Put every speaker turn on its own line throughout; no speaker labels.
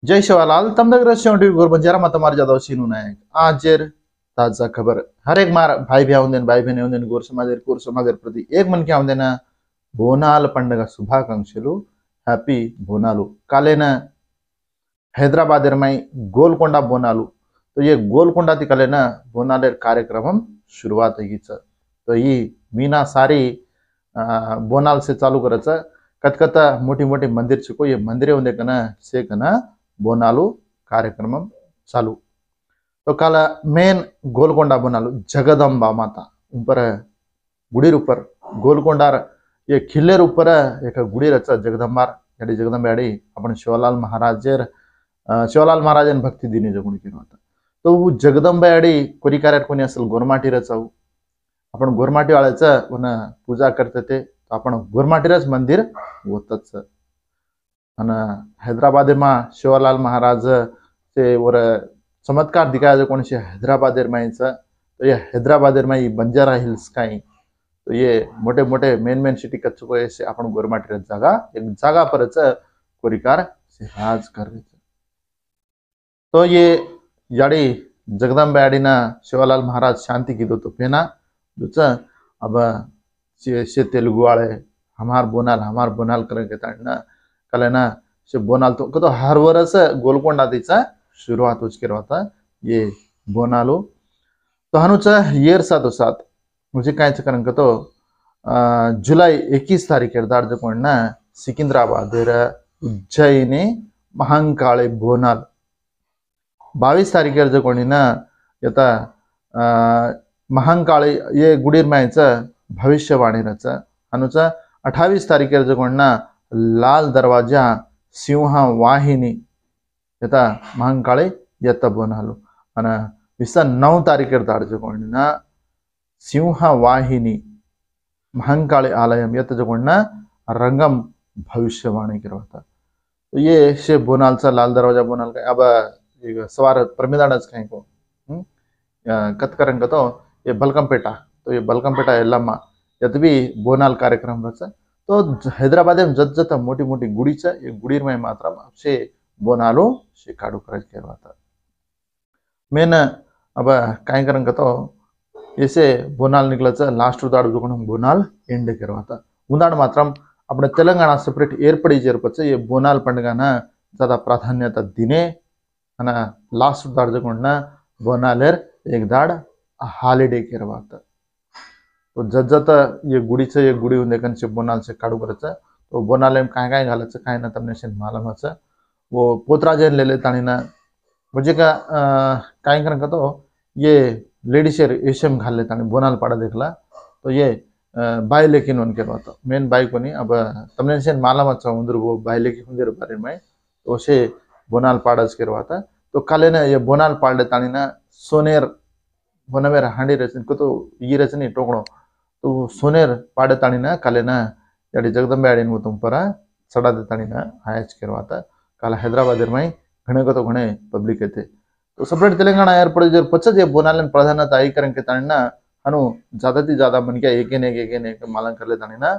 जय शिवालाल तमदगर शेवटी गोर बंजारा मत मार जादव सीनू नायक आजेर ताजा खबर हर एक मार भाई भी आउंदेन भाई बहन आउंदेन गोर समाजेर प्रति एक मन के आउंदेन బోనాల పండుగ శుభాకాంక్షలు హ్యాపీ బోనాలు कालेन हैदराबाद में गोलकोंडा बोनालू तो ये गोलकोंडा ती कालेन बोनालेर कार्यक्रम शुरुआत होगी तो ये मीना सारी बोनाल से चालू करच कतकत मोटी मोटी मंदिर छको ये मंदिर होंदे कना से कना बोनालू कार्यक्रम चालू तो काल मेन गोलकोंडा बोनालू जगदंबा माता ऊपर गुडीर ऊपर गोलकोंडार ये खिल्लेर ऊपर एक गुडी रच जगदंबार याडी जगदंबाडी आपण शिवलाल महाराजन भक्ती दिनी जगुण केलं होतं तो जगदंबा याडी कोरी कार्यात कोणी असेल गोरमाटी रचाऊ आपण गोरमाटी वाळ्याचं पुन्हा पूजा करते ते आपण गोरमाटीरच मंदिर होतच आणि हैदराबाद में शिवलाल महाराज ते वर चमत्कार दिखाया कोणशी हैदराबाद तो ये हैदराबाद में बंजारा हिल्स काही तो ये मोटे मोटे मेन सिटी कच्चो ऐसे अपन गोरमाटी जागा एक जागा परच कोरिकार से राज कर रहे तो ये याडी जगदंबा याडी ना शिवलाल महाराज शांति की दो तो पेना जो अब से तेलुगु वाले हमार बोनाल करके ताड़ना कल ना से बोनाल तो हर वर्ष गोलकोंडा तीचा शुरुआत उसके होता ये बोनालो तो हनुच येर साथ साथ मुझे काय कारण तो जुलाई 21 तारीख दार्ज कोणना सिकिंद्राबाद उज्जैनी महांकाळे बोनाल 22 तारीख जो कोणी ना यता महांकाळे ये गुडीर मायचं भविष्यवाणी रच अनुच 28 तारीख जो कोणना लाल दरवाजा सिंह वाहिनी यता महांकाळे यता बोनालो आणि 9 तारीख दार्ज कोणना सिंह वाहिनी महांकाळे आलयम यत जगोणना रंगम भविष्यवाणी करवाता तो ये शे बोनालचा लाल दरवाजा बोनाल काय अब सवार प्रमिदानच काय को कतकरंग तो ये बलकमपेटा तो ये बलकमपेटा एल्लम्मा यत भी बोनाल कार्यक्रम रचा तो हैदराबाद में जत मोटी मोटी गुडीचा ये गुडीर में मात्र से बोनालो से काडू करज करवाता मेन अब काय करंग तो ऐसे बोनाल निकलच लास्ट उदाड़ जो बोनाल एंड करवाता उदाड़ मात्र अपने तेलंगाणा सेपरेट एर्पड़ी जेरपच ये बोनाल पंडगाना ज़्यादा प्राधान्यता दिने अना लास्ट उदाड़ जो बोनालेर एक दाड़ हॉलिडे करवाता तो जत ये गुड़ी उन्देकन से बोनाल से काढू करच तो बोनाले काय काय घालायचं काय ना तमने से मालूमच वो पोतराजन ले लेता ना म्हणजे का काय करन का तो ये लेडीज एशियम घाल लेता बोनाल पाड़ा देखला तो ये बाय लेकिन उनके होता मेन बाई को नहीं अब तमने से माला मचा उधर वो बाय लेकिन उधर बारे में तो से बोनाल पाड़ाच करवाता तो काले ना ये बोनाल पाड़ लेता ना सोनेर बोनामेर हांडी रचन को तो ये रचनी टोकड़ो तो सोनेर पाड़े तानी ना काले ना याडी जगदंबा याडी वो तुम परा सड़ा देता ना हायच करवाता काला हैदराबाद में घने को तो घने पब्लिक थे तो सेपरेट तेलंगाना एयरपोर्ट जर पचत ये बोनालन प्राधान्यता आई करन के ताणना हनु ज्यादा ती ज्यादा मन के एक मालंग कर लेता ना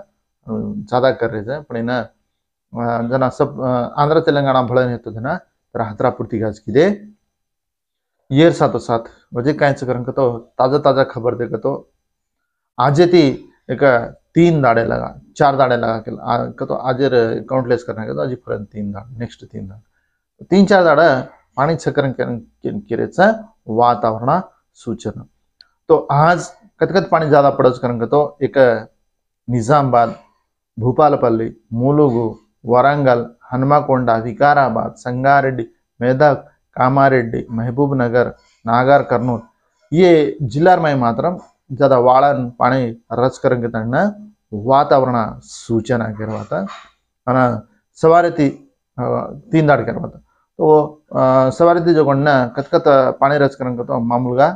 ज्यादा कर रहे थे पण ना जना सब आंध्र तेलंगाना भळन येतो ना तर हात्रापुरती गाज किदे येर साथ वजे कायच करन तो ताजा खबर दे तो आजे ती एक 3 दाड़े लगा 4 दाड़े लगा के तो आज काउंटलेस करना के तो आज फरन 3 दाड़ नेक्स्ट 3 दाड़ 3-4 दाड़ पाणी छकरण किरेचा वातावरण सूचना तो आज कतकत पानी ज्यादा पड़च करंग तो एक निजामाबाद भूपालपल्ली मुलुगु वरंगल हनुमकोंडा विकाराबाद संगारेड्डी मेदक कामारेड्डी महबूब नगर नागर कर्नूल ये जिला में मात्र ज्यादा वाळन पानी रच करंग तಣ್ಣ वातावरण सूचना करवाता आणि सवारे 3 दाड़ करवाता तो सवारी जो कतकत पानी रच करंग तो मामूलगा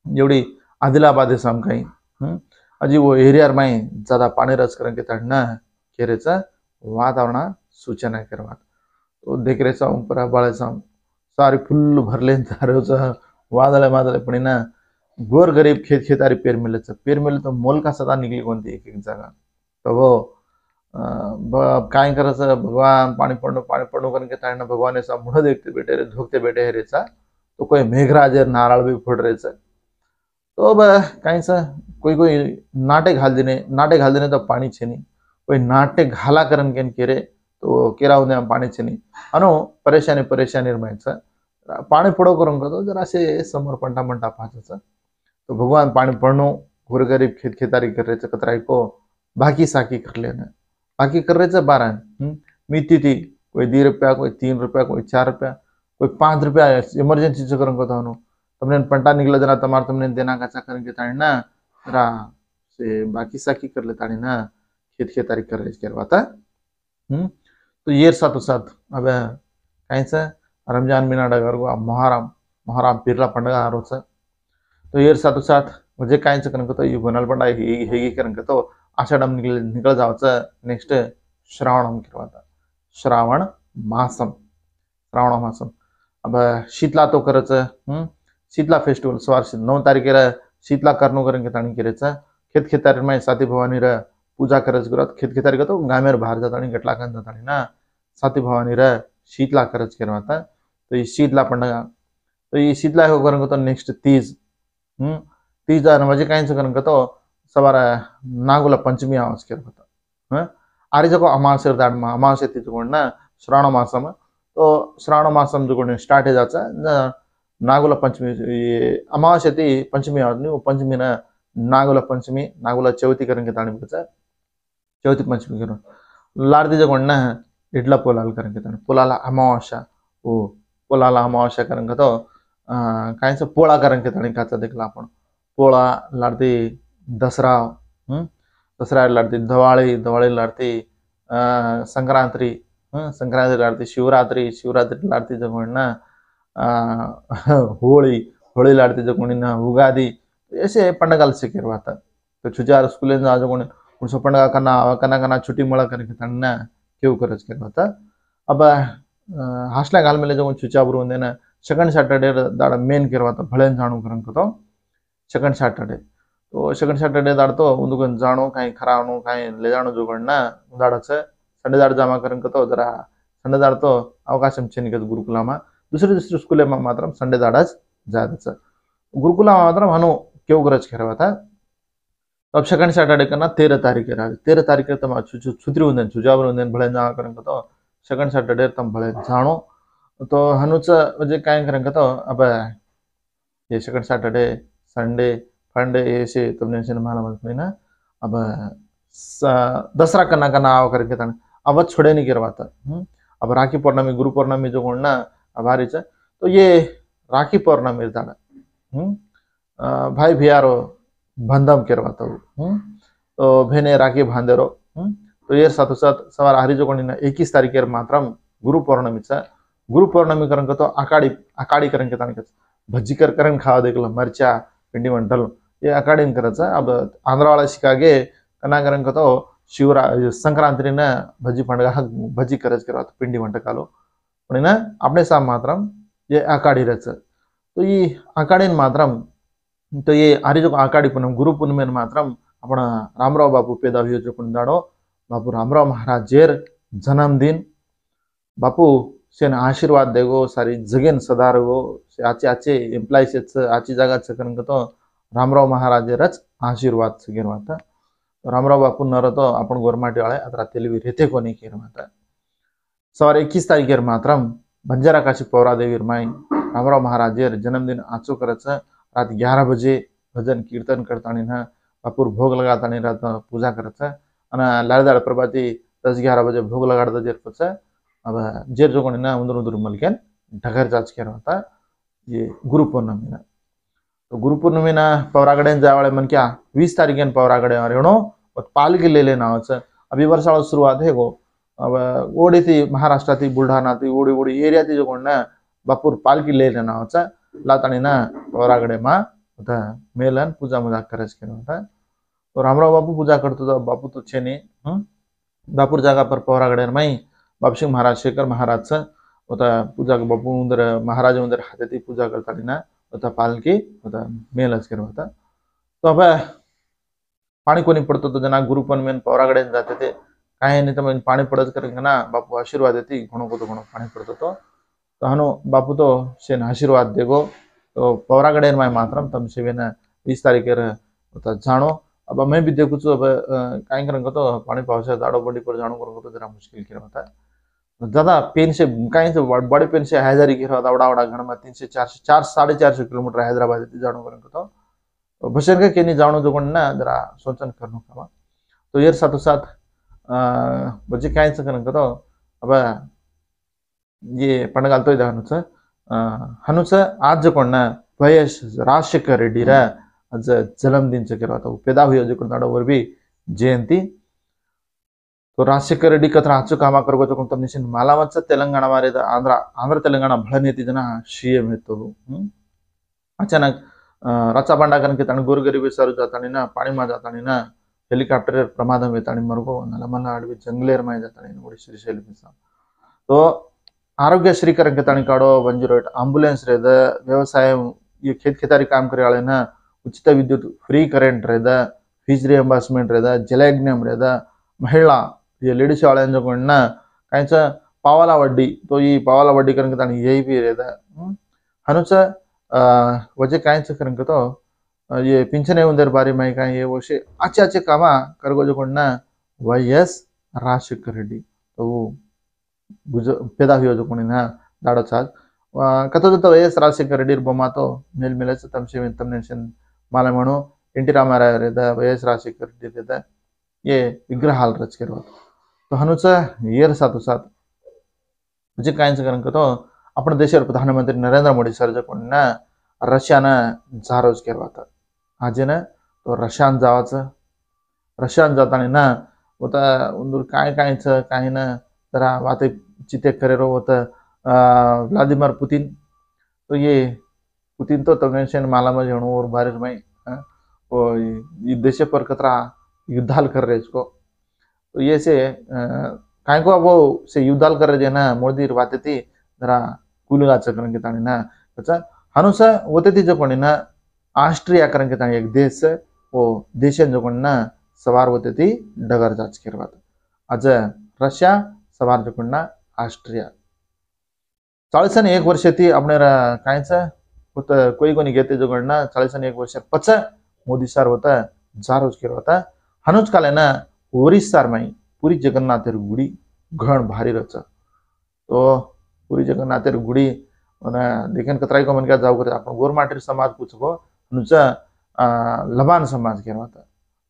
एवढी आदिलाबाद साम काही अजी वो एरिया में ज्यादा पानी रच करंग के तಣ್ಣ केरेचा वातावरण सूचना करवा तो देख रहे साम पर बाळे साम सारी फुल भरले तारोच वादळे पण ना गोर गरीब खेत खेतारी पेर मिले तो मोल का सदा निकली कोणती एक जागा तो वो काय करायचं भगवान पाणी पडणं कारण की ताईनं भगवान ऐसा मुढ़ देखते बेटे रे धोकते बेटे है रेचा तो कोई मेघराज नारळ भी फोड़ रेच तो अब काहींच कोई कोई नाटे घाल देने तो पाणी छे नहीं कोई नाटे घाला करन केन केरे तो केराव ने पाणी छे नहीं अनो परेशानी रमायचं पाणी पडो करून करतो जर असे समोर पंटा पंटा पाहायचं तो भगवान पाणी पडणो गोरगरीब खेत खेतारी कर रहे कतराई को बाकी साकी कर लेना बाकी कर रहे बारह मीती थी कोई 2 रुपया कोई 3 रुपया कोई 4 रुपया कोई 5 रुपया इमरजेंसी से करूँ कहता हूँ तुमने पंटा निकला जना तमार तुमने देना काचा करन के ताणी ना जरा से बाकी साकी कर ले ताणी ना खेत खेतारी कर रहे करवाता तो ये साथो साथ अब काहींच रमजान महीना डगर को मोहरम पीरला पंडग आ रोच तो ये साथो साथ म्हणजे काहींच करण तो ये बनल पंडा हेगी करण तो आषाढम निकल जावचं नेक्स्ट श्रावणम करवाता श्रावण मासम अब शीतला तो करच शीतला फेस्टिवल सवार 9 तारीखेला शीतला करनो करें के ताणी केरेचा खेत खेतारी में साती भवानी र पूजा करच करत खेत खेतारी का तो गामेर बाहर जातानी गटला खान जातानी ना साती भवानी र शीतला करच करवाता तो ये शीतला पंडगा तो ये शीतला हो करें तो नेक्स्ट तीज तीज म्हणजे काहींच करें तो सवार नागुला पंचमी आवाज करवाता आरी जको अमावास्या दाडमा अमावास्या तिथुकोण ना श्रावण मासम तो श्रावण मासम जो स्टार्ट है जाचा नागुला पंचमी अमावास्या ती पंचमी आवाज नहीं वो पंचमी ना नागुला पंचमी नागुला चौथी करेंगे ताणी बचा चौथी पंचमी करो लारदी जो ना इडला पोलाल करेंगे ताणी पोलाला अमावास्या वो पोलाला अमावास्या करेंगे तो काहींच पोळा करेंगे ताणी काचा देखला आपण पोळा लारदी दसरा दसरा लाडती दिवाळी लाडती संक्रांति लाडती शिवरात्रि लाडती जो ना होळी लाडती जो ना उगादी ऐसे पंडगाल से करवाता तो छुजार स्कूल जो उनसो पंडगा कना छुट्टी मळा करके तन्ना केव करज करवाता अब हासला गाल में जो छुचा बरू ना सेकंड सैटरडे दाड़ा मेन करवाता भळेन जाणू करन तो सेकंड सैटरडे तो सेकंड सैटरडे दाड़तो उन्दुकन जानो कहीं खरानो कहीं ले जानो जो करना दाड़च संडे दाड़ जमा करन तो जरा संडे दाड़ तो अवकाशम छेनिकत गुरुकुलामा दुसरे स्कूल में मात्रम संडे दाड़च जादच गुरुकुलामा मात्रम हनो केव गरज करवाता अब सेकंड सैटरडे करना 13 तारीख राज 13 तारीख तम छुत्री उंदन छुजावर उंदन भळे जा करन तो सेकंड सैटरडे तम भळे जानो तो हनुच म्हणजे काय करन तो अब ये सेकंड सैटरडे संडे फंडे ऐसे तुमने से मालूम नहीं ना अब दसरा कना आव करके तन अब छोड़े नहीं करवाता अब राखी पौर्णमी गुरु पौर्णमी जो ना अभारी तो ये राखी पौर्णमी भाई भियारो बंधम करवाता तो भेने राखी बांधेरो तो ये साथो साथ सवार हरी जो 21 तारीखेर मात्रम गुरु पौर्णमी करन तो आकाड़ी करन के भज्जी करन खावा देखला मरचा पिंडी मंडल ये अकाडमी करायचा अब आंध्रवाला शिकागे कना करन तो संक्रांति ने भजी पंडगा भजी करज करवात पिंडी वंटकालो पण ना अपने साम मात्रम ये आकाड़ी रच तो ये आकाड़ी मात्रम तो ये आरी जो आकाड़ी पूनम गुरु पूनमे मात्रम आपण रामराव बापू पेदा हुयो जो दाड़ो बापू रामराव महाराज जेर जन्मदिन बापू सेन आशीर्वाद देगो सारी जगेन सदारगो आचे एम्प्लॉयस आची जागा करन तो रामराव महाराज रच आशीर्वाद से गिरवाता रामराव बापू नर तो आपण गोरमाटी वाले अतरा तेलवी रेते को नहीं गिरवाता सवार 21 तारीखेर मात्रम बंजारा काशी पौरादेवी माई रामराव महाराज जन्मदिन आचो करच रात 11 बजे भजन कीर्तन करतानी ना बापूर भोग लगातानी रात पूजा करच अन लालदाड़ प्रभाती 10-11 बजे भोग लगाड़ जेर पछ अब जेर जो ना उंदर मलकेन ढगर जाच करवाता ये गुरु पौर्णमी तो गुरु पूर्णिमे ना पौरागड़े जावाले मन क्या 20 तारीख पौरागड़े रेणो पालकी ले लेना अभी वर्षाला शुरुआत है गो अब ओडी थी महाराष्ट्र थी बुलढाणा थी ओडी एरिया थी जो ना बापूर पालकी ले लेना लातानी ना पौरागड़े मा मेलन पूजा मुजा करज के तो रामराव बापू पूजा करतो तो बापू तो छे नहीं बापूर जागा पर पौरागड़े माई बापसिंह महाराज शेखर महाराज पूजा बापू उधर महाराज उधर हाथे थी पूजा करता ना होता पालकी होता मेलच करवाता तो अब पाणी कोणी पडतो तो जना गुरुपौर्णिमेन पौरागड़े जाते थे काय नाही तर पाणी पडत करेंगे ना बापू आशीर्वाद देती घणो को तो घणो पाणी पड़तो तो हनु बापू तो शेन आशीर्वाद देगो तो पौरागड़े माय मात्रम तम से वेन 20 तारीखेर होता जानो अब मैं भी देखू अब काय करेंगे तो पानी पावसा दाड़ो बड़ी पर जानो करेंगे तो जरा मुश्किल की होता है ज्यादा पेन से काय से बड़े पेन से हैदरी की होता बड़ा बड़ा घण में 300 400 4 450 किलोमीटर हैदराबाद जानो करेंगे तो बशर के नहीं जानो जो ना जरा सोचन करनो कमा तो यार साथ साथ बजे काय करेंगे तो अब ये पंडगालतो ಇದೆ हनुच आज जो कोण वयस राजशेखर रेड्डी रा आज जन्मदिन केला होता पेदा हुई जो कोण वर भी जयंती तो राजशेखर रेड्डी कथा आज कामा करगो जो कोण तमनिशन मालावच तेलंगाणा मारे आंध्र आंध्र तेलंगाणा भळनेती जन सीएम हेतो अचानक रचा बंडा कारण की तण गोरगरीबी सर जातानी ना पाणी मा जातानी ना हेलिकॉप्टर प्रमादम येतानी मरगो नलमला अडवी जंगलेर माय जातानी ओडी श्रीशैल तो आरोग्यश्री करके तानी काड़ो 108 एम्बुलेंस रेद व्यवसाय ये खेत खेतारी काम करे वाले ना उचित विद्युत फ्री करेंट रेद फीस रिएंबर्समेंट रेद जलयज्ञम रेद महिला ये लेडीज वाले जो कोण कायच पावाला वड्डी तो ये पावाला वड्डी करके तानी यही भी रेद हनुच वजे कायच करके तो ये पिंचने उंदर बारी माई का ये वोशे अच्छे अच्छे कामा करगो जो कोण वैएस राजशेखर रेड्डी तो पेदा हुई जो कोणी ना दाड़ो चाल कतो तो वैएस राजशेखर रेड्डी बोमा तो मेल मेलच तमसे तमनेशन माला म्हणो एनटी रामाराव रेदा वैएस राजशेखर रेड्डी रेदा ये विग्रहाल रच के तो हनुच येर साथो साथ म्हणजे काय कारण तो आपण देशावर प्रधानमंत्री नरेंद्र मोदी सर जो कोण रशिया ना जारोज केरवाता आज ना तो रशियान जावाचं रशियान जाताना ना होता उंदूर काय ना जरा बात चिते करेरो होता व्लादिमीर पुतिन तो ये पुतिन तो तमनेशन माला में जणो और बारिश में वो ये देश पर कतरा युद्धाल कर रहे इसको तो ये से काय को वो से युद्धाल कर रहे ना मोदी बात थी जरा कुलगा चक्रण के तानी ना अच्छा हनुसा होते थी जो कोणी ना ऑस्ट्रिया करण के तानी एक देश वो देशन जो कोणी ना सवार होते थी डगर जाच करवात आज रशिया सवार जो कोणी ऑस्ट्रिया 40 आणि 1 वर्ष ती आपण कायच होत कोई कोणी घेते जो कोणी 40 आणि 1 वर्ष पच मोदी सर होता जारोज करवाता हनुच काले ना ओरिस्सा में पूरी जगन्नाथेर गुड़ी घण भारी रच तो पूरी जगन्नाथेर गुड़ी देखें कतराई को मन क्या जाऊ करे आपण गोरमाटेर समाज पूछको नुचा लबान समाज केरवाता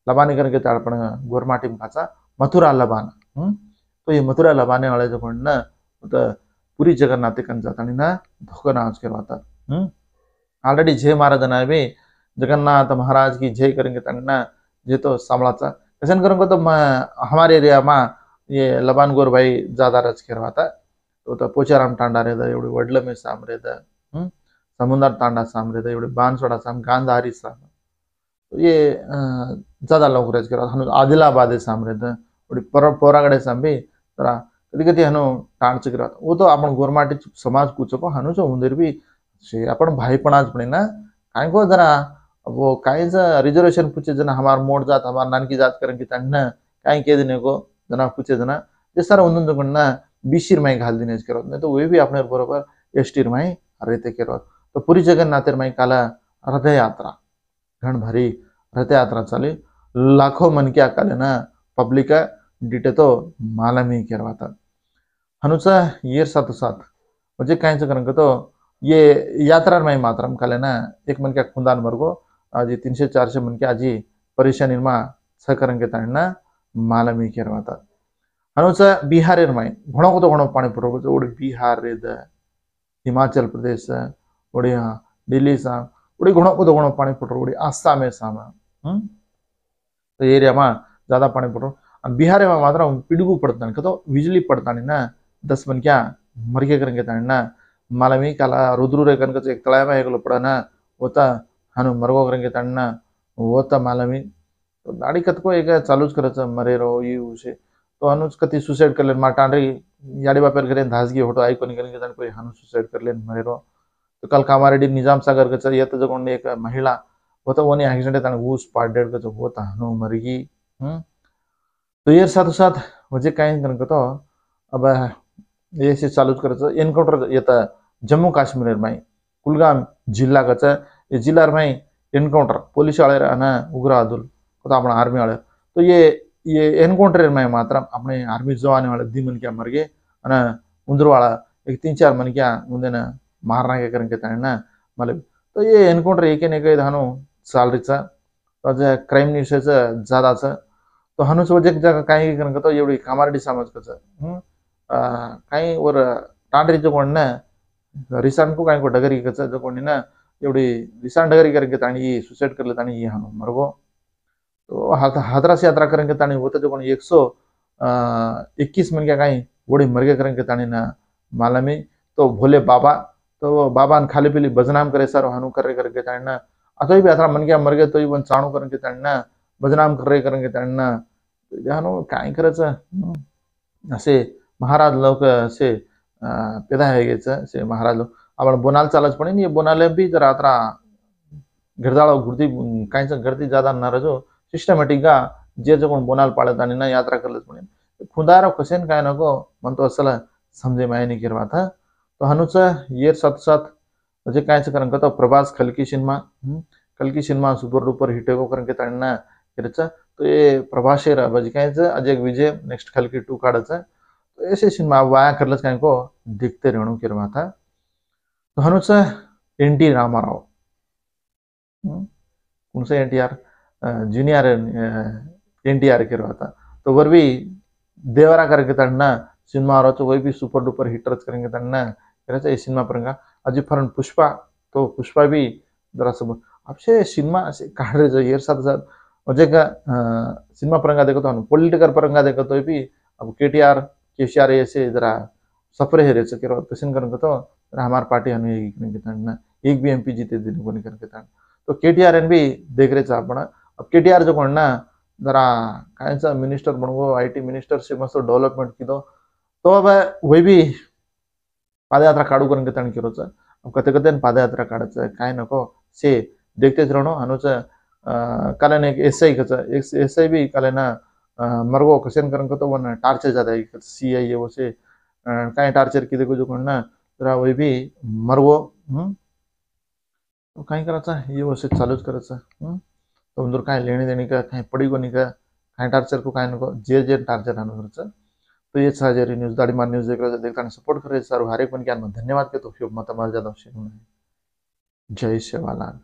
लबानी करके आपण गोरमाटी भाचा मथुरा लबान तो ये मथुरा लबाने वाले जो कोण पूरी जगन्नाथ कन जातानी ना धोका नाच करवाता ऑलरेडी जय महाराज ना भी जगन्नाथ महाराज की जय करेंगे तन्ना जे तो सांभळाचा कसन करेंगे तो हमारे एरिया में ये लबान गोर भाई ज्यादा रच करवाता तो पोचाराम तांडा रेदा एवढी वडलं में साम रेदा समुद्र तांडा साम रेदा एवढी बांसवाड़ा साम गांधारी साम तो ये ज्यादा लोग रच करवाता हनु आदिलाबाद साम रेदा एवढी पोरागड़े साम भी तरा कधी कधी हनु टांच करवाता वो तो आपण गोरमाटी समाज कुचको हनु जो उंदर भी से आपण भाईपणाच पण ना काय को जरा वो कायच रिजर्वेशन पूछे जना हमार मोड़ जात हमार नानकी जात करें कि तन्ना काय के देने को जना पूछे जना जे सारा उंदन जो कोण बीशीर माई घाल दिने करत नहीं तो वे भी अपने बरोबर एसटीर माई रहते करत तो पूरी जगन्नाथेर माई काला रथ यात्रा घण भारी रथ यात्रा चाली लाखों मन के काले ना पब्लिक डिटे तो मालमी करवाता हनुचा येर साथ साथ म्हणजे कायच करेंगे तो ये यात्रा माई मात्रम काले ना एक मन क्या खुंदान मरगो आज 300-400 मन के आजी परेशानी मा सहकरण के ताणना मालमी करवाता हनुचा बिहारेर माई घणो को तो घणो पाणी पुरवतो ओडी बिहार रेद हिमाचल प्रदेश ओडी दिल्ली सा ओडी घणो को तो घणो पाणी पुरवतो ओडी आसाम में सामा तो एरिया में ज्यादा पाणी पुरव और बिहार में मात्र पिडगू पड़ता तो बिजली पड़ता ना 10 मन क्या मरके करेंगे ताणना मालमी काला रुद्रू रे कनक एक तळाय में एकलो पडना होता हनु मरगो करेंगे ताणना होता मालमी तो दाड़ी कत को एक चालूच करच मरे रो ये उसे तो अनुज कति सुसाइड कर लेन माटांडरी याडी बापर करे धासगी होटो आई कोनी करेंगे ताण कोई हनु सुसाइड कर लेन मरे रो तो कल कामारेडी निजाम सागर कच येत जो कोण एक महिला होता वनी एक्सीडेंट ताण ऊस पाडेड कच होता हनु मरगी तो ये साथ साथ वजे काय करन तो अब ये से चालू कर एनकाउंटर ये जम्मू काश्मीर में कुलगाम जिला का ये जिला में एनकाउंटर पुलिस वाले ना उग्रवादुल तो अपना आर्मी वाले तो ये एनकाउंटर में मात्र अपने आर्मी जवान वाले दी मन क्या मर गए ना उंदर वाला एक 3-4 मन क्या मुंदे ना मारना के करन के ना मतलब तो ये एनकाउंटर एक ने धानो सॅलरीचा तो क्राईम न्यूजचं जादाचं तो हनुस वजह जगह काही करन तो एवढी कामारडी समाज कच काही वर टांडरी जो कोण ना रिसांड को काही को डगरी कच जो कोणी ना एवढी रिसांड डगरी करन के ताणी सुसाइड करले ताणी ये हानो मरगो तो हाथरास यात्रा करें के तानी होता जो 121 मन क्या कहीं बड़ी मरगे करें के तानी ना माला में तो भोले बाबा तो बाबा खाली पीली बदनाम करे सर हानु करे करके तानी ना अतो भी अथरा मन क्या मर गए तो वन चाणू करें के तानी ना बदनाम करे करें के तानी ना जानो काय करायचं असे महाराज लोक असे पैदा है से महाराज लोक आपण बोनाल चालच पण ये बोनाले भी जरा अथरा गिरदाळ गुर्दी काहीच गर्दी ज्यादा न रजो सिस्टमॅटिक गा जे जो कोण बोनाल पाळत आणि ना यात्रा करलच पण खुदारो कसेन काय नको म्हणतो असला समजे मायनी किरवा था तो हनुच येर साथ साथ म्हणजे कायच करन तो प्रभास खलकी सिनेमा सुपर डुपर हिट को करन के ताना किरचा तो ये प्रभाशेर म्हणजे कायच अजय विजय नेक्स्ट खलकी 2 काढच तो ऐसे सिनेमा वाया करलच काय को दिखते रेणू किरवा था तो हनुच एनटी रामाराव कौन एनटीआर जूनियर एनटीआर के था तो वर भी देवरा करके तड़ना सिनेमा आ रहा तो वही भी सुपर डुपर हिटर्स करेंगे तड़ना ये सिनेमा परेगा अजी फरन पुष्पा तो पुष्पा भी जरा सब आपसे सिनेमा से काढ़ रहे जो ये साथ साथ वजह का सिनेमा परेगा देखो तो पॉलिटिकल परेगा देखो तो भी अब केटीआर केसीआर ऐसे जरा सफर है रेचे केरो कसिन करन तो हमार पार्टी हनु एक करके तड़ना एक भी एमपी जीते दिन को नहीं करके तड़ तो केटीआर भी देख रहे आपण अब केटीआर जो कोण ना जरा कायचा मिनिस्टर बनवो आईटी मिनिस्टर से मस्त डेवलपमेंट की तो अब वही भी पादयात्रा काढू करून के तण किरोच अब कते कते पादयात्रा काढायचं काय नको से देखतेच रहणो अनुच कालन एक एसआई कच एक एसआई भी काले ना मरगो कसेन करन तो वन टार्चर ज्यादा है सीआईए वो से काय टार्चर की देखो जो कोण ना जरा वही भी मरगो तो काय करायचं ये वसे चालूच करायचं तो अंदर काय लेने देने का कहीं पड़ी को नहीं का कहीं टार्चर को कहीं नको जे टार्चर आनो करच तो ये साजरी न्यूज दाड़ी मार न्यूज देखता सपोर्ट करे सर हर एक मन के धन्यवाद के तो मत मार ज्यादा जय सेवालाल।